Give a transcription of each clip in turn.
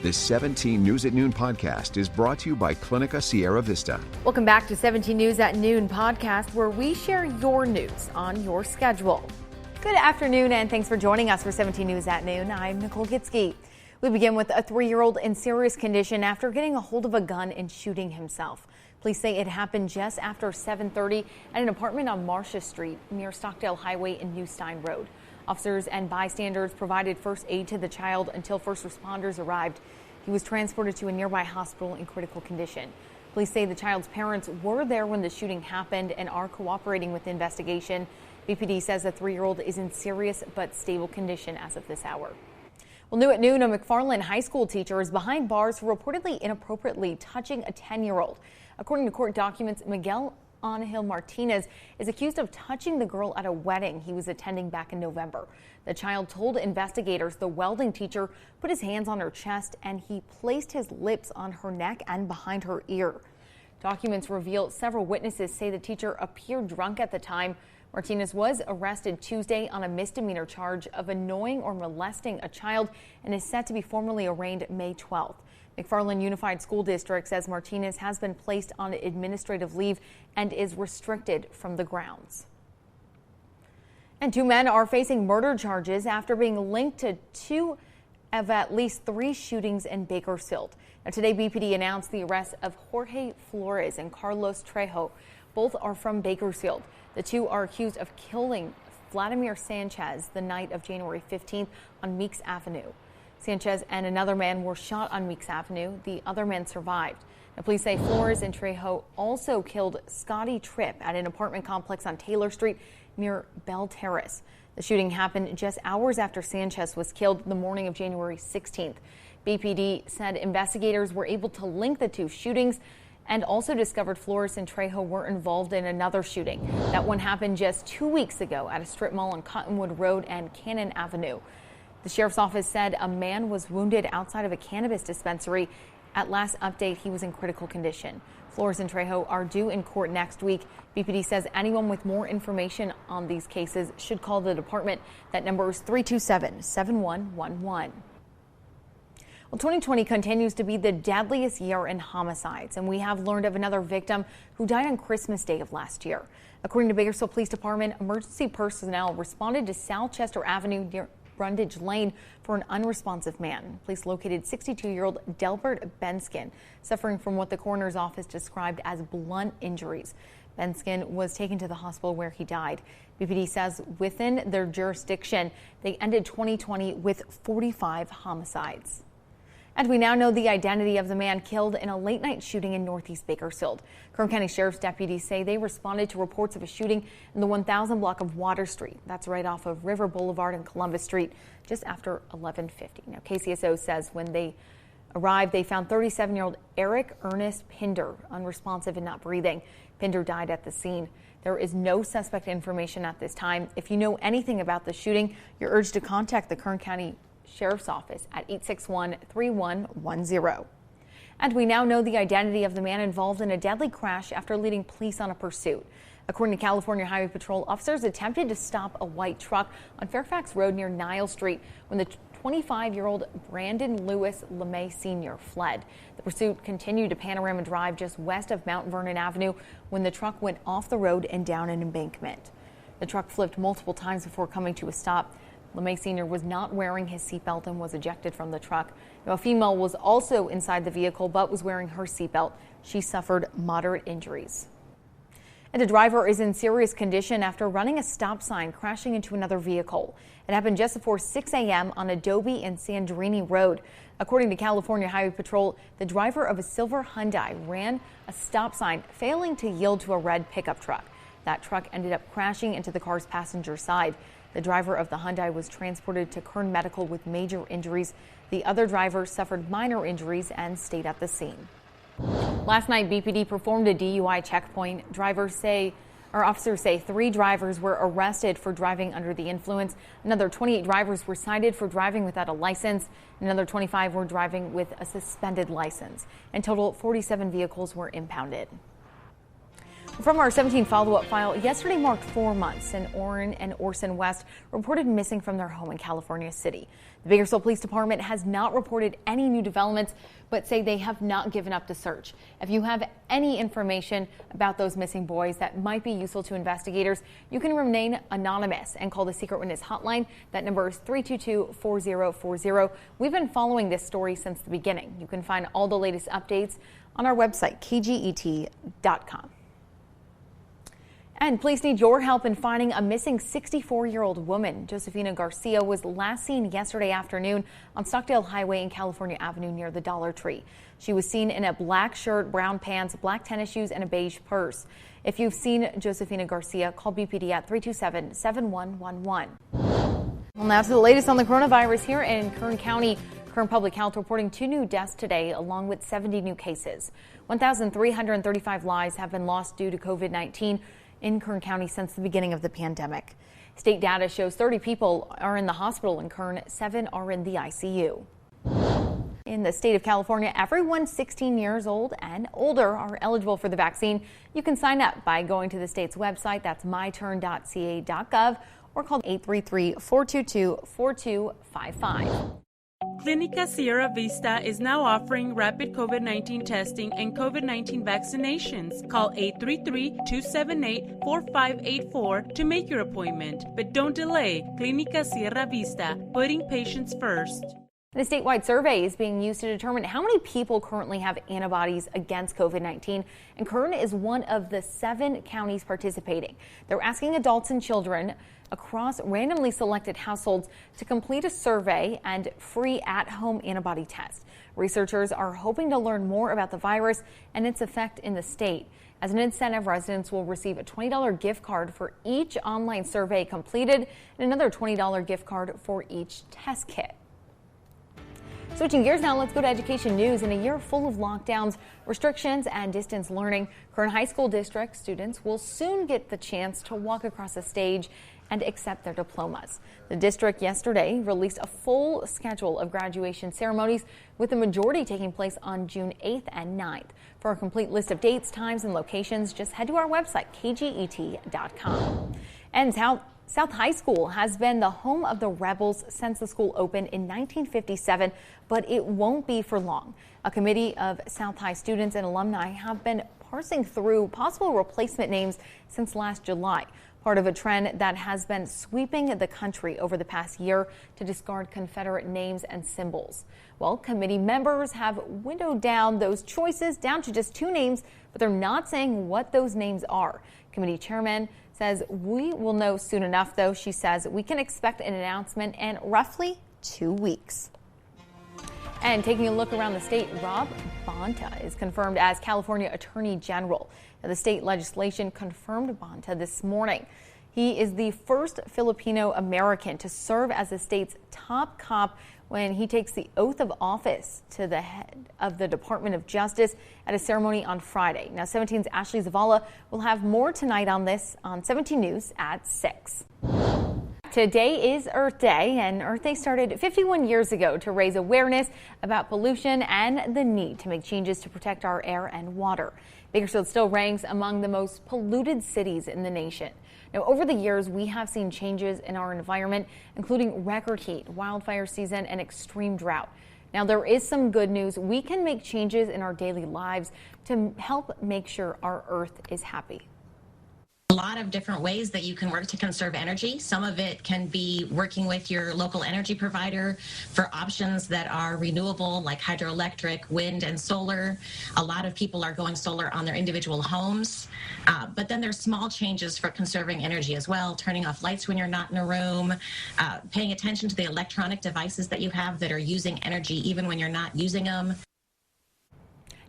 This 17 News at Noon podcast is brought to you by Clinica Sierra Vista. Welcome back to 17 News at Noon podcast, where we share your news on your schedule. Good afternoon, and thanks for joining us for 17 News at Noon. I'm Nicole Gitsky. We begin with a 3-year-old in serious condition after getting a hold of a gun and shooting himself. Police say it happened just after 7:30 at an apartment on Marcia Street near Stockdale Highway and New Stein Road. Officers and bystanders provided first aid to the child until first responders arrived. He was transported to a nearby hospital in critical condition. Police say the child's parents were there when the shooting happened and are cooperating with the investigation. BPD says the 3-year-old is in serious but stable condition as of this hour. Well, new at noon, a Mcfarland high school teacher is behind bars for reportedly inappropriately touching a 10-year-old. According to court documents, Miguel Martinez is accused of touching the girl at a wedding he was attending back in November. The child told investigators the welding teacher put his hands on her chest and he placed his lips on her neck and behind her ear. Documents reveal several witnesses say the teacher appeared drunk at the time. Martinez was arrested Tuesday on a misdemeanor charge of annoying or molesting a child and is set to be formally arraigned May 12th. Mcfarland Unified School District says Martinez has been placed on administrative leave and is restricted from the grounds. And 2 men are facing murder charges after being linked to 2 of at least 3 shootings in Bakersfield. Now, today, BPD announced the arrest of Jorge Flores and Carlos Trejo. Both are from Bakersfield. The 2 are accused of killing Vladimir Sanchez the night of January 15th on Meeks Avenue. Sanchez and another man were shot on Meeks Avenue. The other man survived. Now, police say Flores and Trejo also killed Scotty Tripp at an apartment complex on Taylor Street near Bell Terrace. The shooting happened just hours after Sanchez was killed the morning of January 16th. BPD said investigators were able to link the 2 shootings and also discovered Flores and Trejo were involved in another shooting. That one happened just 2 weeks ago at a strip mall on Cottonwood Road and Cannon Avenue. The sheriff's office said a man was wounded outside of a cannabis dispensary. At last update, he was in critical condition. Flores and Trejo are due in court next week. BPD says anyone with more information on these cases should call the department. That number is 327-7111. Well, 2020 continues to be the deadliest year in homicides, and we have learned of another victim who died on Christmas Day of last year. According to Bakersfield Police Department, emergency personnel responded to South Chester Avenue near Brundage Lane for an unresponsive man. Police located 62-year-old Delbert Benskin, suffering from what the coroner's office described as blunt injuries. Benskin was taken to the hospital where he died. BPD says within their jurisdiction, they ended 2020 with 45 homicides. And we now know the identity of the man killed in a late-night shooting in Northeast Bakersfield. Kern County Sheriff's deputies say they responded to reports of a shooting in the 1000 block of Water Street. That's right off of River Boulevard and Columbus Street, just after 11:50. Now, KCSO says when they arrived, they found 37-year-old Eric Ernest Pinder unresponsive and not breathing. Pinder died at the scene. There is no suspect information at this time. If you know anything about the shooting, you're urged to contact the Kern County Sheriff's Office at 861-3110. And we now know the identity of the man involved in a deadly crash after leading police on a pursuit. According to California Highway Patrol, officers attempted to stop a white truck on Fairfax Road near Nile Street when the 25-year-old Brandon Lewis LeMay Sr. fled. The pursuit continued to Panorama Drive just west of Mount Vernon Avenue when the truck went off the road and down an embankment. The truck flipped multiple times before coming to a stop. LeMay Sr. was not wearing his seatbelt and was ejected from the truck. Now, a female was also inside the vehicle but was wearing her seatbelt. She suffered moderate injuries. And a driver is in serious condition after running a stop sign, crashing into another vehicle. It happened just before 6 a.m. on Adobe and Sandrini Road. According to California Highway Patrol, the driver of a silver Hyundai ran a stop sign, failing to yield to a red pickup truck. That truck ended up crashing into the car's passenger side. The driver of the Hyundai was transported to Kern Medical with major injuries. The other driver suffered minor injuries and stayed at the scene. Last night, BPD performed a DUI checkpoint. Officers say 3 drivers were arrested for driving under the influence. Another 28 drivers were cited for driving without a license. Another 25 were driving with a suspended license. In total, 47 vehicles were impounded. From our 17 follow-up file, yesterday marked 4 months and Orrin and Orson West reported missing from their home in California City. The Bakersfield Police Department has not reported any new developments, but say they have not given up the search. If you have any information about those missing boys that might be useful to investigators, you can remain anonymous and call the Secret Witness Hotline. That number is 322-4040. We've been following this story since the beginning. You can find all the latest updates on our website, kget.com. And police need your help in finding a missing 64-year-old woman. Josefina Garcia was last seen yesterday afternoon on Stockdale Highway and California Avenue near the Dollar Tree. She was seen in a black shirt, brown pants, black tennis shoes, and a beige purse. If you've seen Josefina Garcia, call BPD at 327-7111. Well, now to the latest on the coronavirus here in Kern County. Kern Public Health reporting 2 new deaths today, along with 70 new cases. 1,335 lives have been lost due to COVID-19 in Kern County since the beginning of the pandemic. State data shows 30 people are in the hospital in Kern, 7 are in the ICU. In the state of California, everyone 16 years old and older are eligible for the vaccine. You can sign up by going to the state's website, that's myturn.ca.gov, or call 833-422-4255. Clinica Sierra Vista is now offering rapid COVID-19 testing and COVID-19 vaccinations. Call 833-278-4584 to make your appointment. But don't delay. Clinica Sierra Vista, putting patients first. The statewide survey is being used to determine how many people currently have antibodies against COVID-19, and Kern is one of the 7 counties participating. They're asking adults and children across randomly selected households to complete a survey and free at-home antibody test. Researchers are hoping to learn more about the virus and its effect in the state. As an incentive, residents will receive a $20 gift card for each online survey completed and another $20 gift card for each test kit. Switching gears now, let's go to education news. In a year full of lockdowns, restrictions, and distance learning, Kern High School District students will soon get the chance to walk across a stage and accept their diplomas. The district yesterday released a full schedule of graduation ceremonies, with the majority taking place on June 8th and 9th. For a complete list of dates, times, and locations, just head to our website, kget.com. And South High School has been the home of the Rebels since the school opened in 1957, but it won't be for long. A committee of South High students and alumni have been parsing through possible replacement names since last July, part of a trend that has been sweeping the country over the past year to discard Confederate names and symbols. Well, committee members have windowed down those choices down to just 2 names, but they're not saying what those names are. Committee chairman says we will know soon enough, though. She says we can expect an announcement in roughly 2 weeks. And taking a look around the state, Rob Bonta is confirmed as California Attorney General. Now, the state legislation confirmed Bonta this morning. He is the first Filipino American to serve as the state's top cop when he takes the oath of office to the head of the Department of Justice at a ceremony on Friday. Now, 17's Ashley Zavala will have more tonight on this on 17 News at 6. Today is Earth Day, and Earth Day started 51 years ago to raise awareness about pollution and the need to make changes to protect our air and water. Bakersfield still ranks among the most polluted cities in the nation. Now, over the years, we have seen changes in our environment, including record heat, wildfire season, and extreme drought. Now, there is some good news. We can make changes in our daily lives to help make sure our Earth is happy. A lot of different ways that you can work to conserve energy. Some of it can be working with your local energy provider for options that are renewable, like hydroelectric, wind, and solar. A lot of people are going solar on their individual homes. But then there's small changes for conserving energy as well, turning off lights when you're not in a room, paying attention to the electronic devices that you have that are using energy even when you're not using them.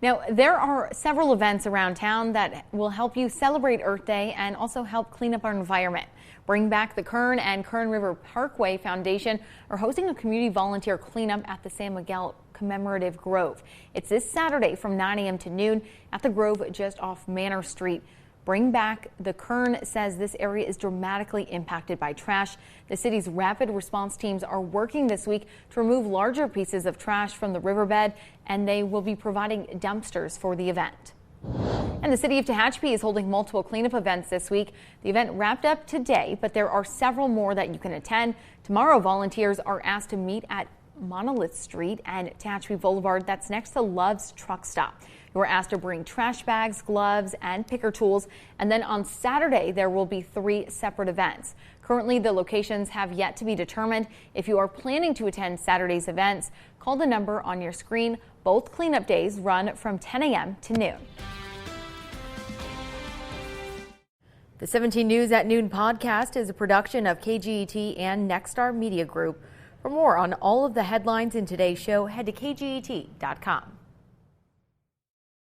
Now, there are several events around town that will help you celebrate Earth Day and also help clean up our environment. Bring Back the Kern and Kern River Parkway Foundation are hosting a community volunteer cleanup at the San Miguel Commemorative Grove. It's this Saturday from 9 a.m. to noon at the Grove just off Manor Street. Bring Back the Kern says this area is dramatically impacted by trash. The city's rapid response teams are working this week to remove larger pieces of trash from the riverbed, and they will be providing dumpsters for the event. And the city of Tehachapi is holding multiple cleanup events this week. The event wrapped up today, but there are several more that you can attend. Tomorrow, volunteers are asked to meet at Monolith Street and Tehachapi Boulevard. That's next to Love's Truck Stop. You are asked to bring trash bags, gloves, and picker tools. And then on Saturday, there will be 3 separate events. Currently, the locations have yet to be determined. If you are planning to attend Saturday's events, call the number on your screen. Both cleanup days run from 10 a.m. to noon. The 17 News at Noon podcast is a production of KGET and Nexstar Media Group. For more on all of the headlines in today's show, head to kget.com.